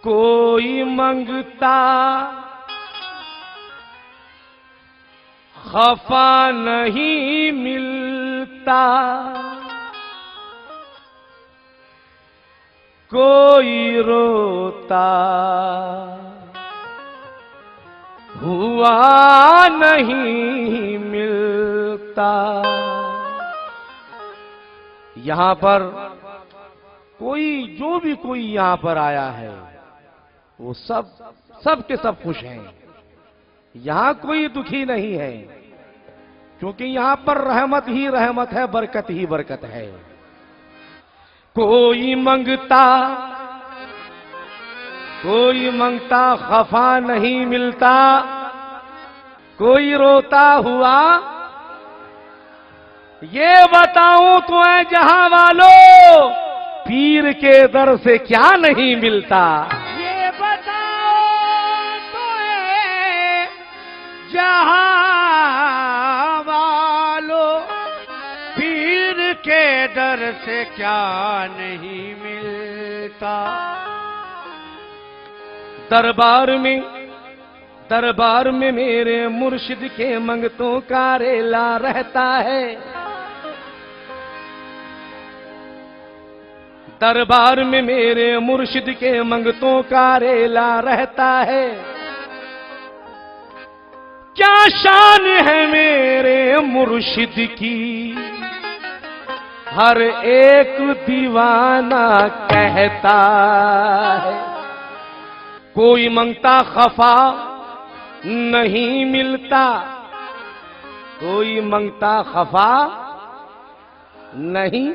कोई मंगता खफा नहीं मिलता, कोई रोता हुआ नहीं मिलता। यहां पर कोई जो भी कोई यहां पर आया है वो सब के सब खुश हैं। यहां कोई दुखी नहीं है, क्योंकि यहां पर रहमत ही रहमत है, बरकत ही बरकत है। कोई मंगता खफा नहीं मिलता, कोई रोता हुआ। ये बताऊं तो ऐ जहां वालों, पीर के दर से क्या नहीं मिलता। ये बताओ तो ऐ जहां वालों, पीर के दर से क्या नहीं मिलता। दरबार में मेरे मुर्शिद के मंगतों का रेला रहता है। दरबार में मेरे मुर्शिद के मंगतों का रेला रहता है। क्या शान है मेरे मुर्शिद की, हर एक दीवाना कहता है। कोई मंगता खफा नहीं मिलता, कोई मंगता खफा नहीं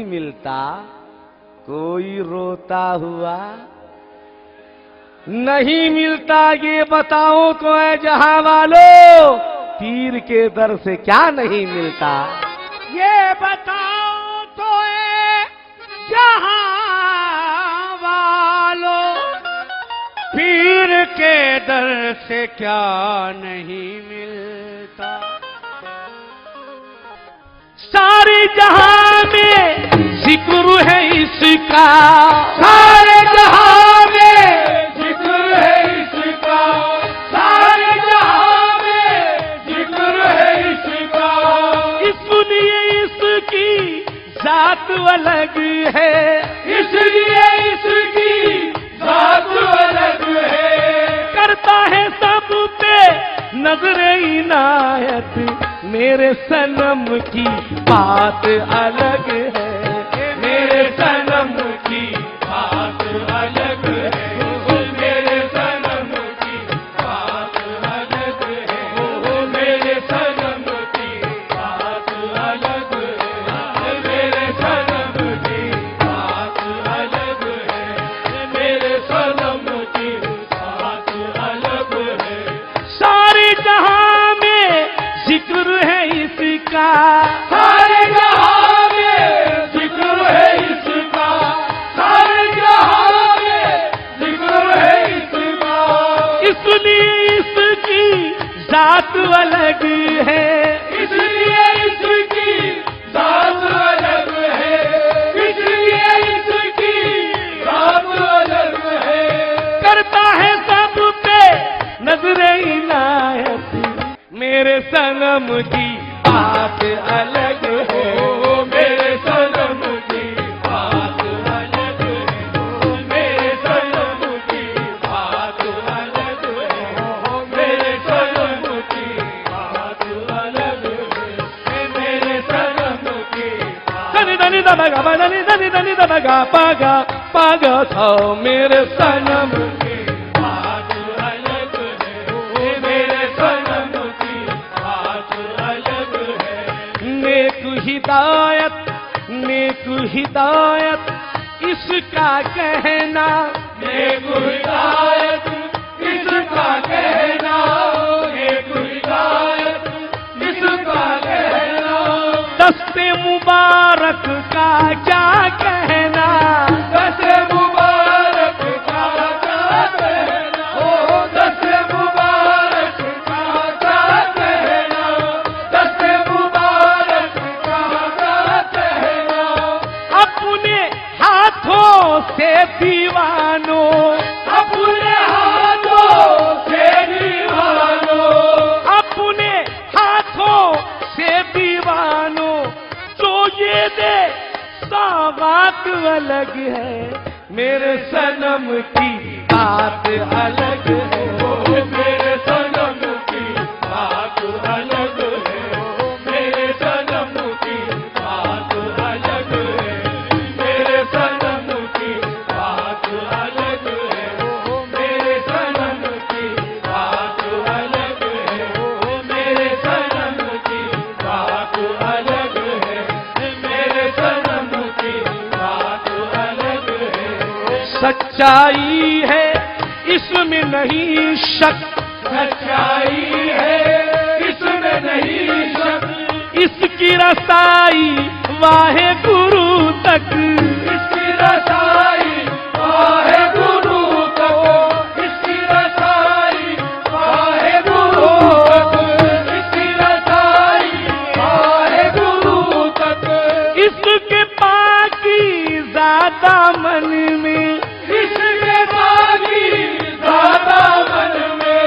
मिलता, कोई रोता हुआ नहीं मिलता। ये बताओ तो ऐ जहां वालों, पीर के दर से क्या नहीं मिलता। ये बताओ तो ऐ जहां वालों, पीर के दर से क्या नहीं मिलता। सारे जहां में जिक्र है इसका, सारे जहां में जिक्र है इसका, सारे जहां में जिक्र है इसका। इसलिए इसकी जात अलग है, इसलिए इसकी जात अलग है। करता है सब पे नजरे इनायत, मेरे सनम की बात अलग है, मेरे सनम की बात अलग है, मेरे सनम की बात अलग है, मेरे सनम की बात अलग है, मेरे सनम की बात अलग है, मेरे सनम की बात अलग है। सारे जहां में जिक्र है इसका, सारे जहां में जिक्र है इसका, सारे जहां में जिक्र है इसका। इसलिए इसकी जात अलग है, इसलिए इसकी जात अलग है, इसलिए इसकी जात अलग है। करता है सब पे नजरे इनायत, मेरे सनम की बात अलग है, मेरे सनम की बात अलग है, मेरे सनम की बात अलग है, मेरे सनम की बात अलग है, मेरे सनम की धनी धनी दबगा धनी धनी धनी दबगा पागा पागा था मेरे सनम की बात अलग है, मेरे सनम की बात अलग है। नेक हिदायत इसका कहना, नेक हिदायत इसका कहना, नेक हिदायत इसका कहना। दस्ते मुबारक का क्या कहना, दस्ते मुबारक का क्या कहना, ओ दस्ते मुबारक का क्या कहना, दस्ते मुबारक का क्या कहना। अपने हाथों अलग है, मेरे सनम की बात अलग है। ओ मेरे सनम की बात अलग है, मेरे सनम की बात अलग है, मेरे सनम की बात अलग है, मेरे सनम की बात अलग है, मेरे सनम की बात अलग है, मेरे सनम की बात अलग है। सच्चाई है इसमें नहीं शक, सच्चाई है इसमें नहीं शक, इसकी रसाई वाहे गुरु तक, इसकी रसाई वाहे गुरु तक, इसकी रसाई वाहे गुरु तक, इसकी रसाई वाहे गुरु तक, इसके पाकी ज्यादा मन में, इसके बागी ज्यादा मन में,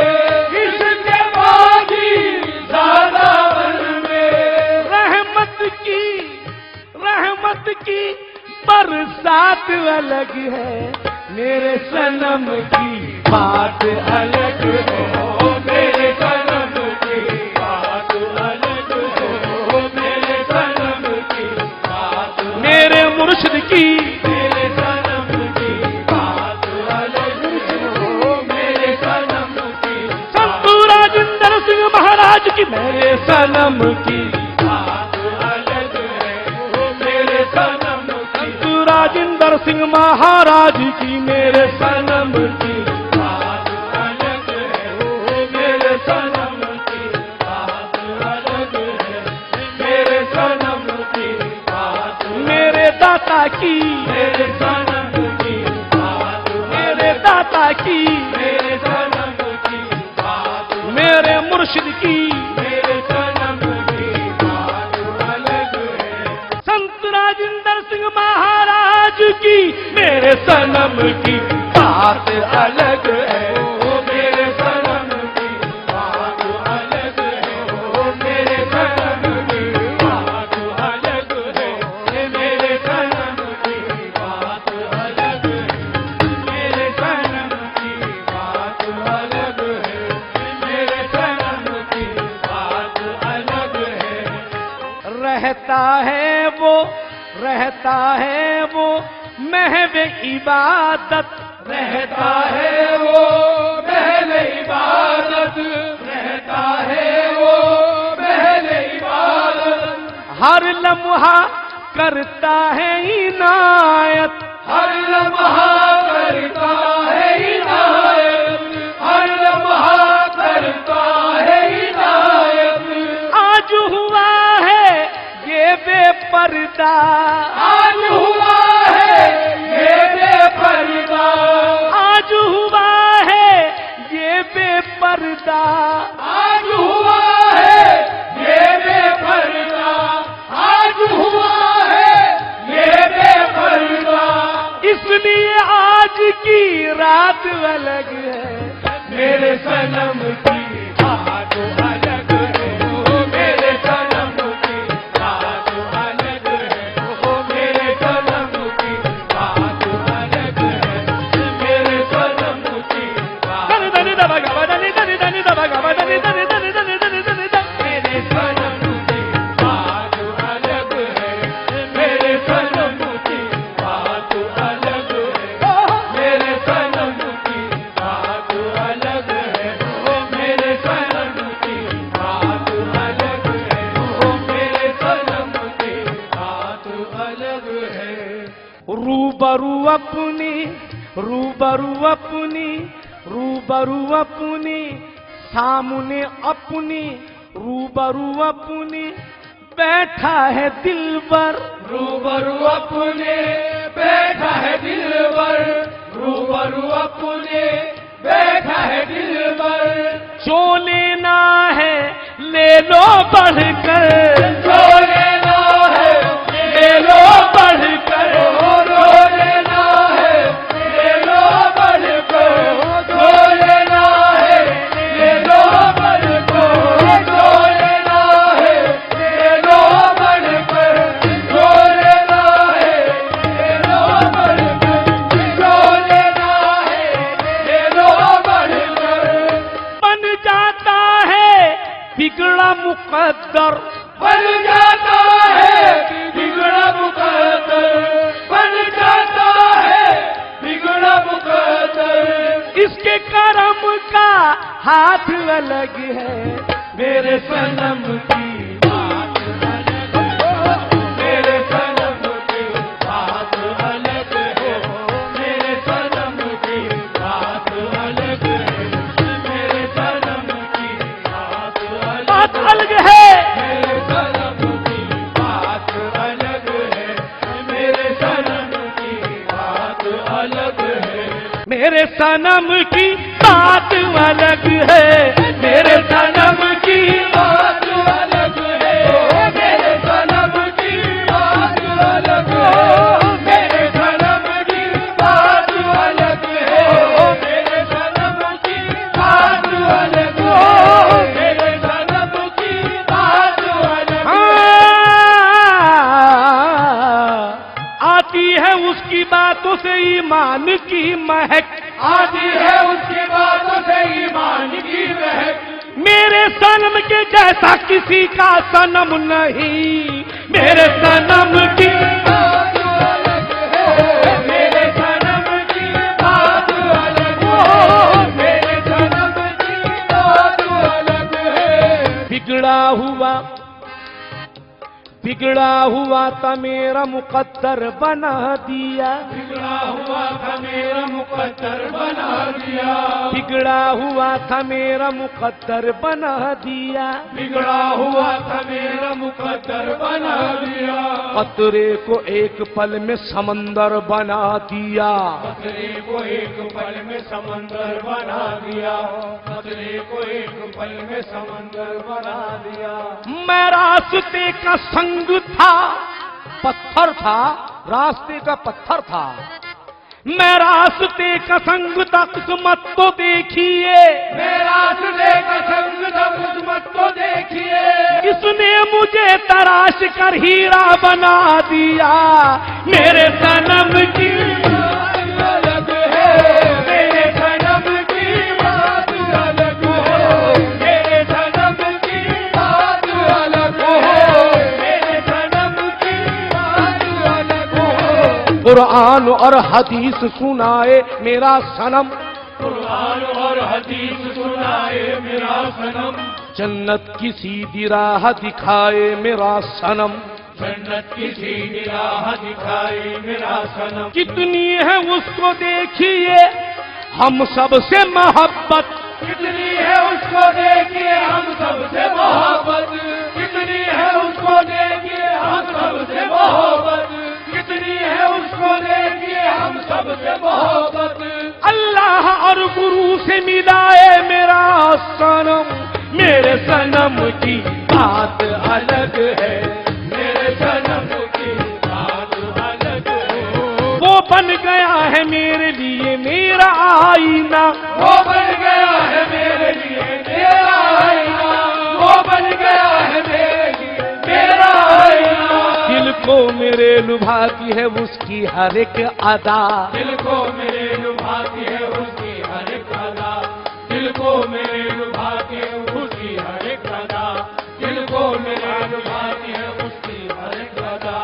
इसके बागी ज्यादा मन में, रहमत की बरसात अलग है, मेरे सनम की बात अलग है। ओ मेरे सनम की बात अलग है, ओ मेरे सनम की बात, मेरे मुर्शिद की, मेरे सनम की बात अलग है, ओ मेरे सनम की संत राजेंद्र सिंह महाराज की, मेरे सनम की, बात अलग है, ओ मेरे सनम की संत राजेंद्र सिंह महाराज की, मेरे सनम की, बात अलग है, ओ मेरे सनम की बात अलग है, मेरे सनम की बात, मेरे दाता की, मेरे सनम की बात, मेरे दाता की, मेरे सनम की बात, मेरे मुर्शिद की, मेरे सनम की बात अलग है। संत राजेंद्र सिंह महाराज की, मेरे सनम की बात अलग है। ओ मेरे सनम की बात अलग है, ओ मेरे सनम की बात अलग है, मेरे सनम की बात अलग है, मेरे सनम की बात अलग है, मेरे सनम की बात अलग है। रहता है वो महवे इबादत, रहता है वो पहले इबादत, रहता है वो पहले इबादत, हर लम्हा करता है इनायत, हर लम्हा करता है इनायत, हर लम्हा करता है इनायत। आज हुआ है ये बेपर्दा, आज हुआ है ये बेपर्दा, आज हुआ है ये बेपर्दा, आज हुआ है ये बेपर्दा, आज हुआ है ये बेपर्दा। इसलिए आज की रात अलग है, मेरे सनम की बात अलग है, ओ मेरे सनम की बात अलग है, ओ मेरे सनम की बात अलग है, मेरे सनम की बात, दनी दनी दबा गबा दनी दनी दनी दबा गबा दनी दनी दनी दनी दनी दनी दनी। मेरे सनम की बात अलग है, मेरे सनम की बात अलग है, मेरे सनम की बात अलग है, ओ मेरे सनम की बात अलग है, ओ मेरे सनम की बात अलग है। रूबरू अपनी, रूबरू अपनी, रूबरू अपनी, सामने अपनी, रूबरू अपनी, बैठा है दिलबर, रूबरू अपने बैठा है दिलबर, रूबरू अपने बैठा है दिलबर। जो लेना है ले लो बढ़कर, जो लेना है ले लो बढ़कर, जो लेना है ले लो बढ़कर, जो लेना है ले लो बढ़कर, जो लेना है ले लो बढ़कर, जो लेना है ले लो बिगड़ा मुकद्दर बन जाता है, बिगड़ा मुकद्दर बन जाता है, बिगड़ा मुकद्दर। इसके करम का हाथ अलग है, मेरे सनम की बात अलग है, मेरे सनम की बात अलग है, मेरे सनम की बात अलग है, मेरे सनम की बात अलग है, है। मेरे सनम की बात अलग है, मेरे सनम की बात अलग है, मेरे सनम की बात अलग है, मेरे सनम की बात अलग है, मेरे सनम की बात अलग है, मेरे सनम की बात अलग है, मेरे सनम की बात अलग है, मेरे सनम की बात अलग आती है उसकी बातों से ईमान की महक, आती है उसकी बातों से ईमान की महक। मेरे सनम के जैसा किसी का सनम नहीं, मेरे सनम की बात अलग है, मेरे सनम की बात अलग है, मेरे सनम की बात अलग है। बिगड़ा हुआ था मेरा मुकद्दर बना दिया, बिगड़ा हुआ था मेरा मुकद्दर बना दिया, बिगड़ा हुआ था मेरा मुकद्दर बना दिया, बिगड़ा हुआ था मेरा मुकद्दर बना दिया। कतरे को एक पल में समंदर बना दिया, खतरे को एक पल में समंदर बना दिया, खतरे को एक पल में समंदर बना दिया। मैं रास्ते का संग था, पत्थर था, रास्ते का पत्थर था, मैं रास्ते का संग था, किस्मत तो देखिए, मेरा रास्ते का संग था, किस्मत तो देखिए, इसने मुझे तराश कर हीरा बना दिया, मेरे सनम की बात अलग है, मेरे सनम की बात अलग है, मेरे सनम की बात अलग है, मेरे सनम की बात अलग है। कुरान और हदीस सुनाए मेरा सनम, कुरान और हदीस सुनाए मेरा सनम, जन्नत की सीधी राह दिखाए मेरा सनम, जन्नत की सीधी राह दिखाए मेरा सनम। कितनी है उसको देखिए हम सबसे मोहब्बत, कितनी है उसको देखिए हम सबसे मोहब्बत, कितनी है उसको देखिए हम सबसे मोहब्बत, कितनी है उसको देखिए हम सबसे मोहब्बत। अल्लाह और गुरु से मिलाए मेरा सनम, मेरे सनम की बात अलग है, मेरे सनम की बात अलग है, वो बन गया है मेरे लिए मेरा आईना, वो बन गया है मेरे लिए मेरा आईना, वो बन गया है मेरे लिए मेरा आईना। दिल को मेरे लुभाती है उसकी हर एक अदा, दिल को मेरे लुभाती है उसकी हर एक अदा, दिल को मेरे लुभाती है उसकी हर एक अदा, दिल को मेरे लुभाती है उसकी हर एक अदा।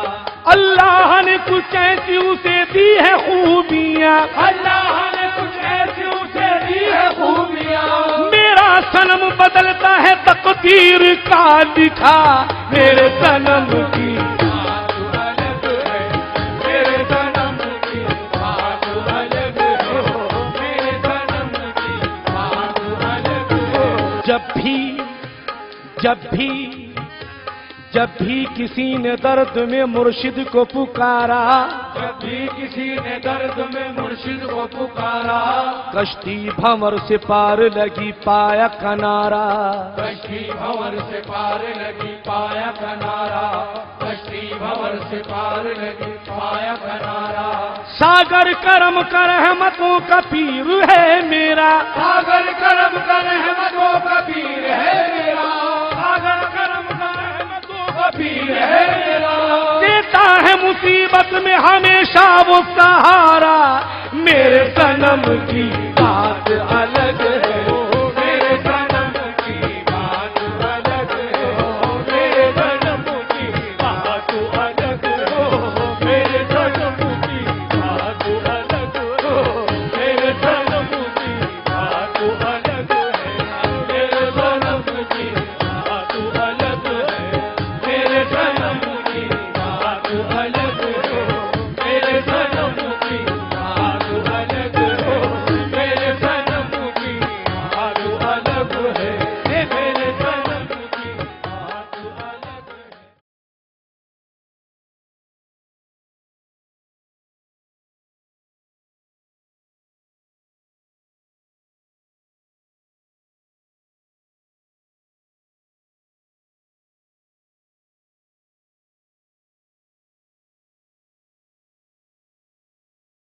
अल्लाह ने कुछ ऐसी उसे दी है खूबियाँ, अल्लाह ने कुछ ऐसी उसे दी है खूबियाँ, मेरा सनम बदलता है तकदीर का लिखा, मेरे सनम की बात अलग है, मेरे सनम की बात अलग है, मेरे सनम की बात अलग है। जब भी किसी ने दर्द में मुर्शिद को पुकारा, जब भी किसी ने दर्द में मुर्शिद को पुकारा, कश्ती भंवर से पार लगी पाया किनारा, कश्ती भंवर से पार लगी पाया किनारा, कश्ती भंवर से पार लगी पाया किनारा। सागर करम कर रहमतों का पीर है मेरा, सागर करम का रहमतों का पीर है मेरा, सागर करम का रहमतों का पीर है मेरा। देता है मुसीबत में हमेशा वो सहारा, मेरे सनम की बात अलग